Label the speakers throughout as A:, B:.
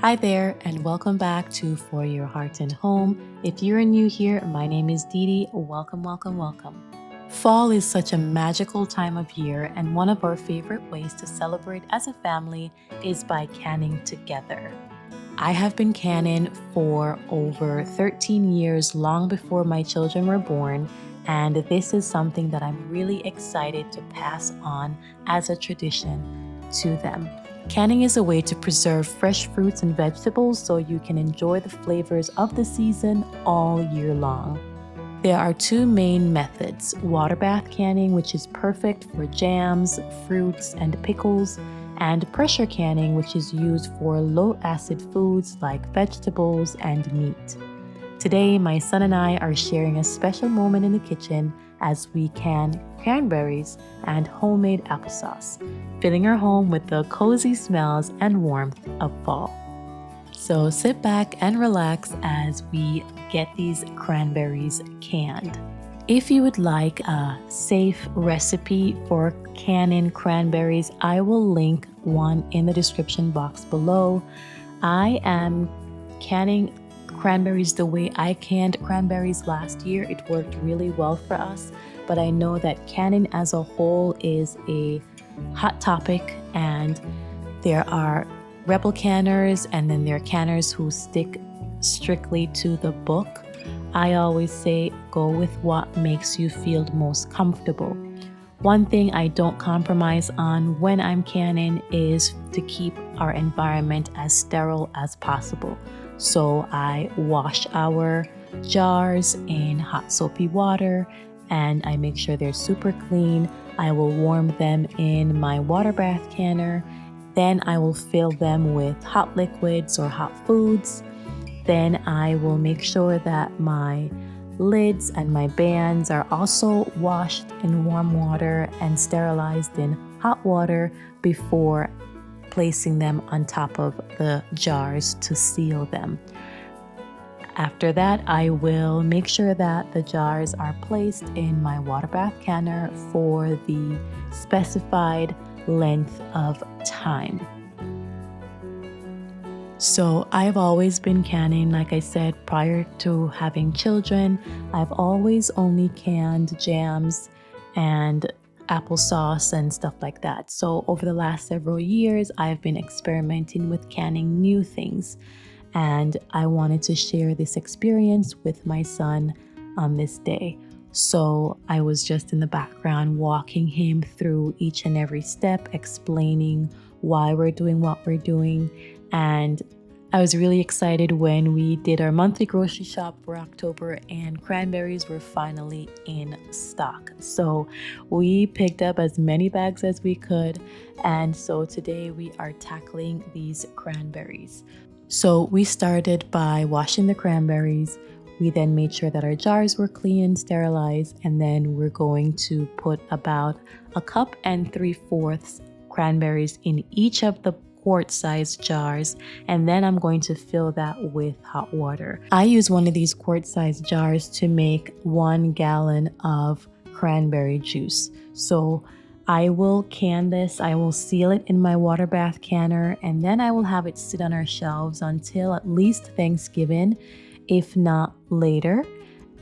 A: Hi there, and welcome back to For Your Heart and Home. If you're new here, my name is Dee Dee. Welcome, welcome, welcome. Fall is such a magical time of year, and one of our favorite ways to celebrate as a family is by canning together. I have been canning for over 13 years, long before my children were born, and this is something that I'm really excited to pass on as a tradition to them. Canning is a way to preserve fresh fruits and vegetables so you can enjoy the flavors of the season all year long. There are two main methods: water bath canning, which is perfect for jams, fruits, and pickles, and pressure canning, which is used for low acid foods like vegetables and meat. Today, my son and I are sharing a special moment in the kitchen as we can cranberries and homemade applesauce, filling our home with the cozy smells and warmth of fall. So sit back and relax as we get these cranberries canned. If you would like a safe recipe for canning cranberries, I will link one in the description box below. I am canning cranberries the way I canned cranberries last year. It worked really well for us, but I know that canning as a whole is a hot topic, and there are rebel canners and then there are canners who stick strictly to the book. I always say go with what makes you feel most comfortable. One thing I don't compromise on when I'm canning is to keep our environment as sterile as possible. So I wash our jars in hot soapy water and I make sure they're super clean. I will warm them in my water bath canner. Then I will fill them with hot liquids or hot foods. Then I will make sure that my lids and my bands are also washed in warm water and sterilized in hot water before placing them on top of the jars to seal them. After that, I will make sure that the jars are placed in my water bath canner for the specified length of time. So I've always been canning, like I said, prior to having children. I've always only canned jams and applesauce and stuff like that. So over the last several years, I've been experimenting with canning new things. And I wanted to share this experience with my son on this day. So I was just in the background walking him through each and every step, explaining why we're doing what we're doing. And I was really excited when we did our monthly grocery shop for October and cranberries were finally in stock. So we picked up as many bags as we could. And so today we are tackling these cranberries. So we started by washing the cranberries. We then made sure that our jars were clean and sterilized, and then we're going to put about 1 3/4 cups cranberries in each of the quart-sized jars, and then I'm going to fill that with hot water. I use one of these quart-sized jars to make 1 gallon of cranberry juice. So I will can this, I will seal it in my water bath canner, and then I will have it sit on our shelves until at least Thanksgiving, if not later.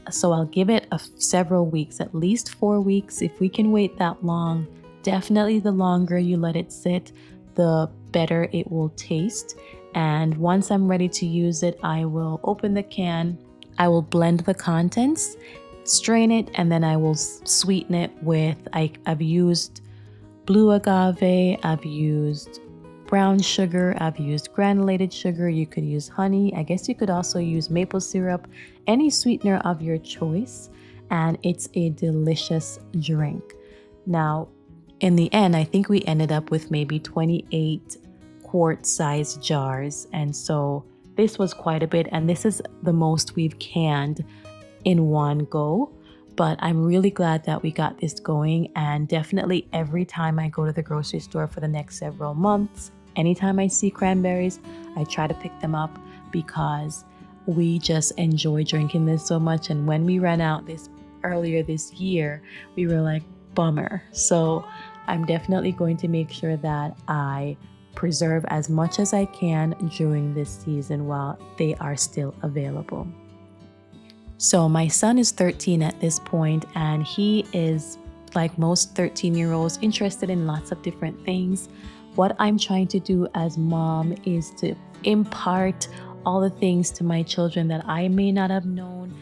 A: So I'll give it several weeks, at least 4 weeks. If we can wait that long, definitely the longer you let it sit, the better it will taste. And once I'm ready to use it, I will open the can, I will blend the contents, strain it, and then I will sweeten it with, I've used blue agave, I've used brown sugar, I've used granulated sugar, you could use honey, I guess you could also use maple syrup, any sweetener of your choice, and it's a delicious drink. Now, in the end, I think we ended up with maybe 28 quart-sized jars, and so this was quite a bit, and this is the most we've canned in one go. But I'm really glad that we got this going, and definitely every time I go to the grocery store for the next several months, anytime I see cranberries, I try to pick them up because we just enjoy drinking this so much. And when we ran out earlier this year, we were like, bummer. So I'm definitely going to make sure that I preserve as much as I can during this season while they are still available. So my son is 13 at this point, and he is, like most 13-year-olds, interested in lots of different things. What I'm trying to do as mom is to impart all the things to my children that I may not have known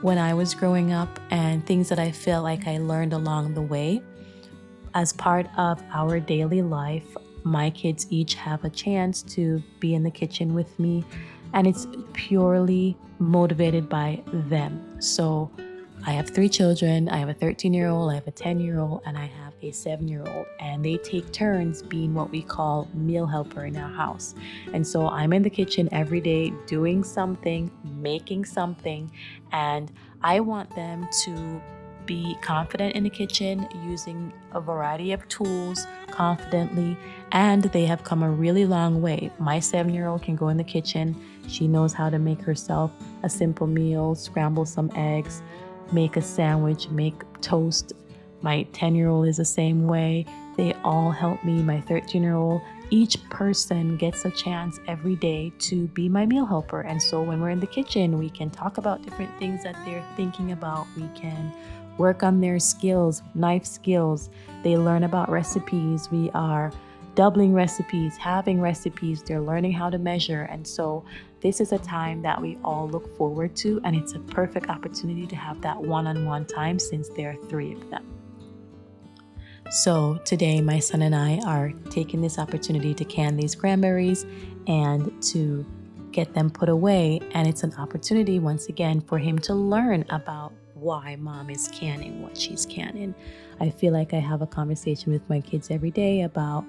A: when I was growing up, and things that I feel like I learned along the way. As part of our daily life, my kids each have a chance to be in the kitchen with me, and it's purely motivated by them. So I have 3 children. I have a 13-year-old, I have a 10-year-old, and I have a 7-year-old, and they take turns being what we call meal helper in our house. And so I'm in the kitchen every day doing something, making something, and I want them to be confident in the kitchen, using a variety of tools confidently, and they have come a really long way. My 7-year-old can go in the kitchen. She knows how to make herself a simple meal, scramble some eggs, make a sandwich, make toast. My 10-year-old is the same way. They all help me. My 13-year-old, each person gets a chance every day to be my meal helper. And so when we're in the kitchen, we can talk about different things that they're thinking about. We can work on their skills, knife skills. They learn about recipes. We are doubling recipes, halving recipes. They're learning how to measure. And so this is a time that we all look forward to, and it's a perfect opportunity to have that one-on-one time since there are 3 of them. So today my son and I are taking this opportunity to can these cranberries and to get them put away. And it's an opportunity once again for him to learn about why mom is canning what she's canning. I feel like I have a conversation with my kids every day about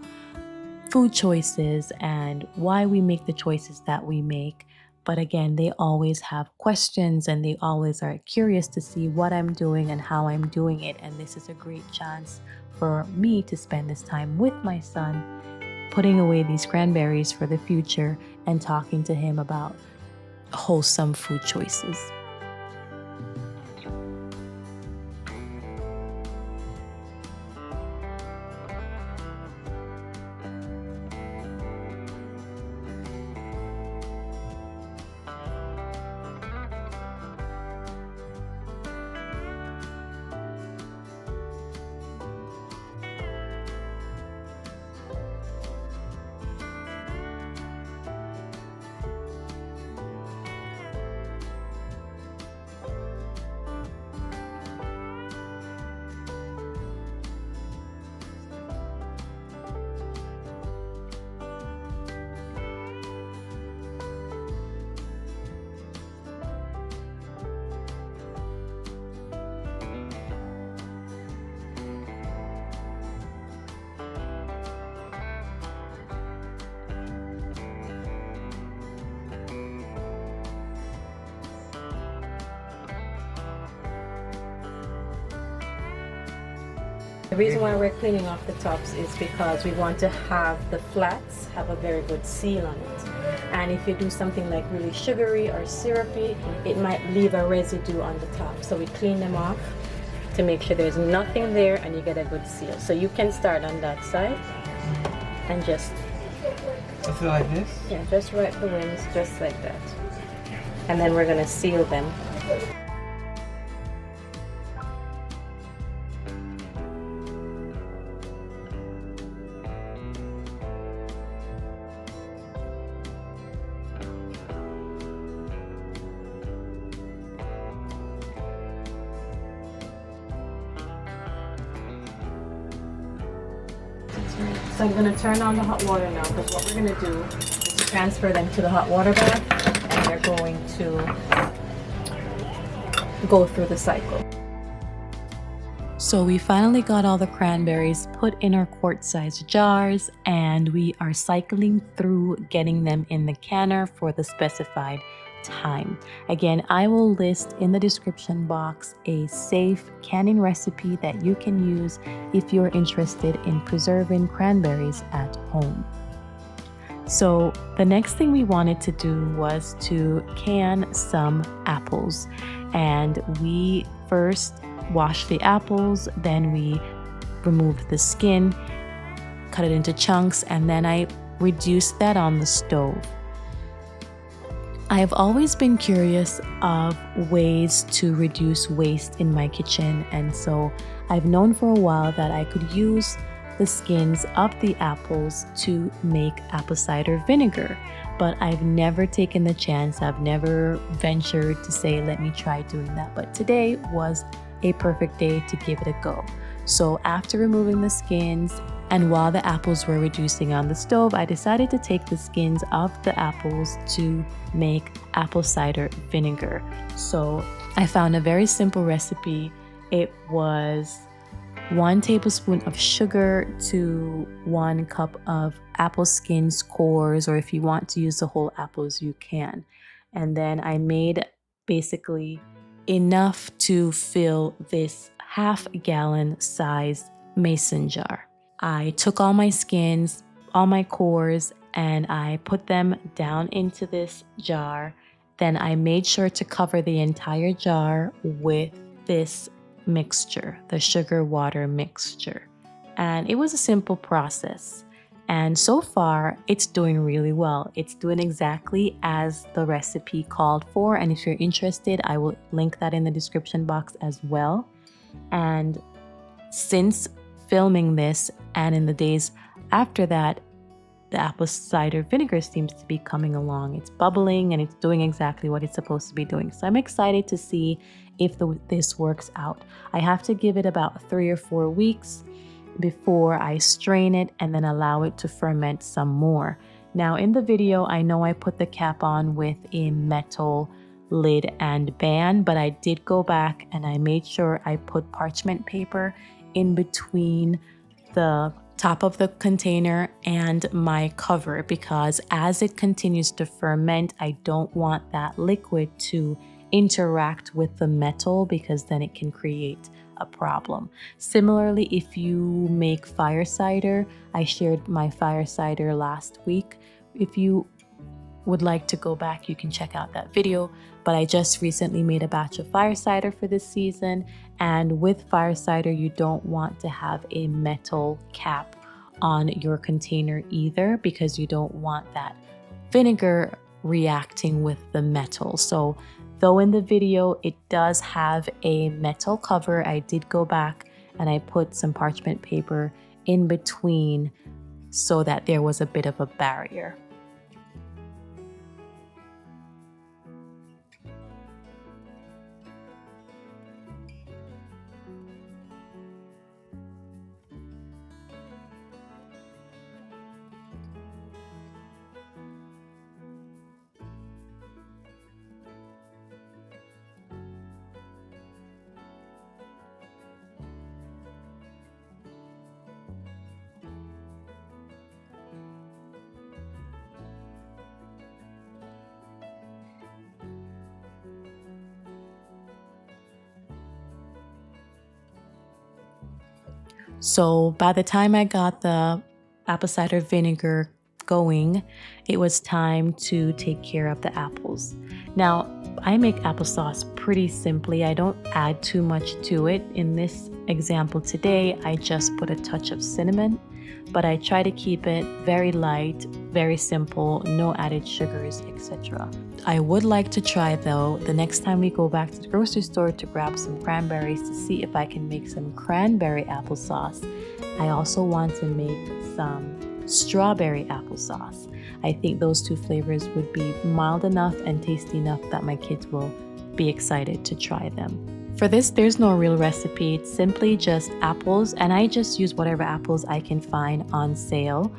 A: food choices and why we make the choices that we make. But again, they always have questions, and they always are curious to see what I'm doing and how I'm doing it. And this is a great chance for me to spend this time with my son, putting away these cranberries for the future and talking to him about wholesome food choices. The reason why we're cleaning off the tops is because we want to have the flats have a very good seal on it. And if you do something like really sugary or syrupy, it might leave a residue on the top. So we clean them off to make sure there's nothing there and you get a good seal. So you can start on that side and just
B: like this?
A: Yeah, just right the wings, just like that. And then we're gonna seal them. So I'm going to turn on the hot water now, because what we're going to do is transfer them to the hot water bath, and they're going to go through the cycle. So we finally got all the cranberries put in our quart-sized jars, and we are cycling through getting them in the canner for the specified time. Again, I will list in the description box a safe canning recipe that you can use if you're interested in preserving cranberries at home. So the next thing we wanted to do was to can some apples, and we first washed the apples, then we removed the skin, cut it into chunks, and then I reduce that on the stove. I've always been curious of ways to reduce waste in my kitchen, and so I've known for a while that I could use the skins of the apples to make apple cider vinegar, but I've never taken the chance. I've never ventured to say, let me try doing that, but today was a perfect day to give it a go. So after removing the skins, and while the apples were reducing on the stove, I decided to take the skins of the apples to make apple cider vinegar. So I found a very simple recipe. It was 1 tablespoon of sugar to 1 cup of apple skins cores, or if you want to use the whole apples, you can. And then I made basically enough to fill this half-gallon size mason jar. I took all my skins, all my cores, and I put them down into this jar. Then I made sure to cover the entire jar with this mixture, the sugar water mixture. And it was a simple process. And so far, it's doing really well. It's doing exactly as the recipe called for. And if you're interested, I will link that in the description box as well. And since filming this and in the days after that, the apple cider vinegar seems to be coming along. It's bubbling and it's doing exactly what it's supposed to be doing. So I'm excited to see if this works out. I have to give it about 3 or 4 weeks before I strain it and then allow it to ferment some more. Now in the video, I know I put the cap on with a metal lid and band, but I did go back and I made sure I put parchment paper in between the top of the container and my cover, because as it continues to ferment, I don't want that liquid to interact with the metal, because then it can create a problem. Similarly, if you make fire cider, I shared my fire cider last week. If you would like to go back, you can check out that video. But I just recently made a batch of fire cider for this season, and with fire cider you don't want to have a metal cap on your container either, because you don't want that vinegar reacting with the metal. So though in the video it does have a metal cover, I did go back and I put some parchment paper in between so that there was a bit of a barrier. So by the time I got the apple cider vinegar going, it was time to take care of the apples. Now, I make applesauce pretty simply. I don't add too much to it. In this example today, I just put a touch of cinnamon, but I try to keep it very light, very simple, no added sugars, etc. I would like to try, though, the next time we go back to the grocery store to grab some cranberries to see if I can make some cranberry applesauce. I also want to make some strawberry applesauce. I think those two flavors would be mild enough and tasty enough that my kids will be excited to try them. For this, there's no real recipe. It's simply just apples, and I just use whatever apples I can find on sale.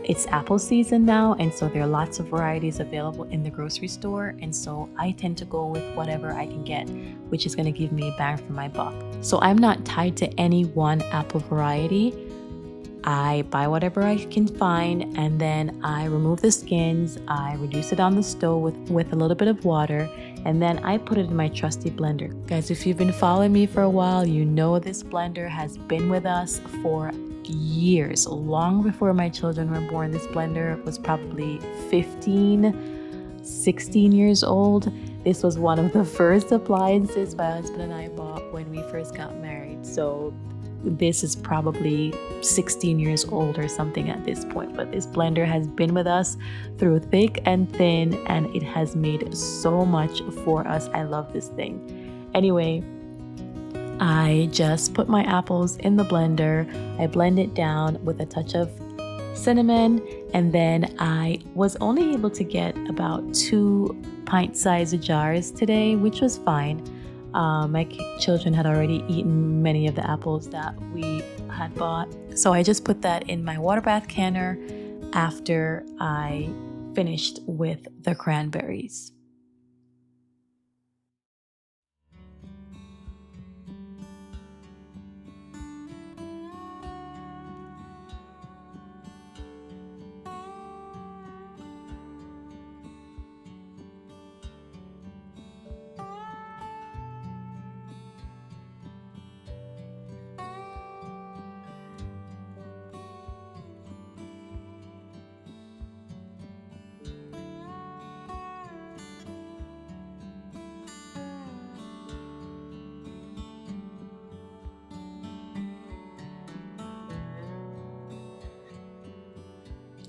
A: It's apple season now, and so there are lots of varieties available in the grocery store, and so I tend to go with whatever I can get, which is going to give me a bang for my buck. So I'm not tied to any one apple variety. I buy whatever I can find, and then I remove the skins, I reduce it on the stove with a little bit of water, and then I put it in my trusty blender. Guys, if you've been following me for a while, you know this blender has been with us for years. Long before my children were born, this blender was probably 16 years old. This was one of the first appliances my husband and I bought when we first got married. So this is probably 16 years old or something at this point, but this blender has been with us through thick and thin, and it has made so much for us. I love this thing. Anyway, I just put my apples in the blender. I blend it down with a touch of cinnamon, and then I was only able to get about 2 pint-sized jars today, which was fine. My children had already eaten many of the apples that we had bought, so I just put that in my water bath canner after I finished with the cranberries.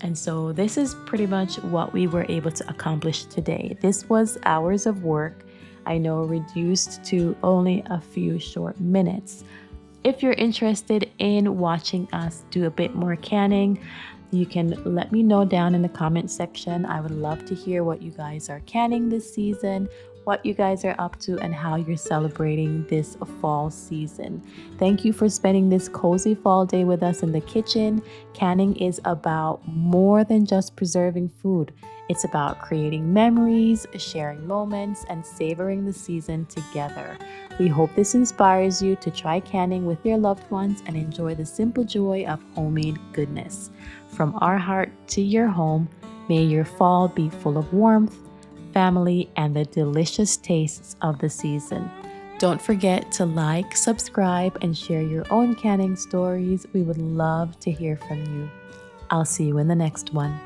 A: And so this is pretty much what we were able to accomplish today. This was hours of work, I know, reduced to only a few short minutes. If you're interested in watching us do a bit more canning, you can let me know down in the comment section. I would love to hear what you guys are canning this season, what you guys are up to, and how you're celebrating this fall season. Thank you for spending this cozy fall day with us in the kitchen. Canning is about more than just preserving food. It's about creating memories, sharing moments, and savoring the season together. We hope this inspires you to try canning with your loved ones and enjoy the simple joy of homemade goodness. From our heart to your home, may your fall be full of warmth, family, and the delicious tastes of the season. Don't forget to like, subscribe, and share your own canning stories. We would love to hear from you. I'll see you in the next one.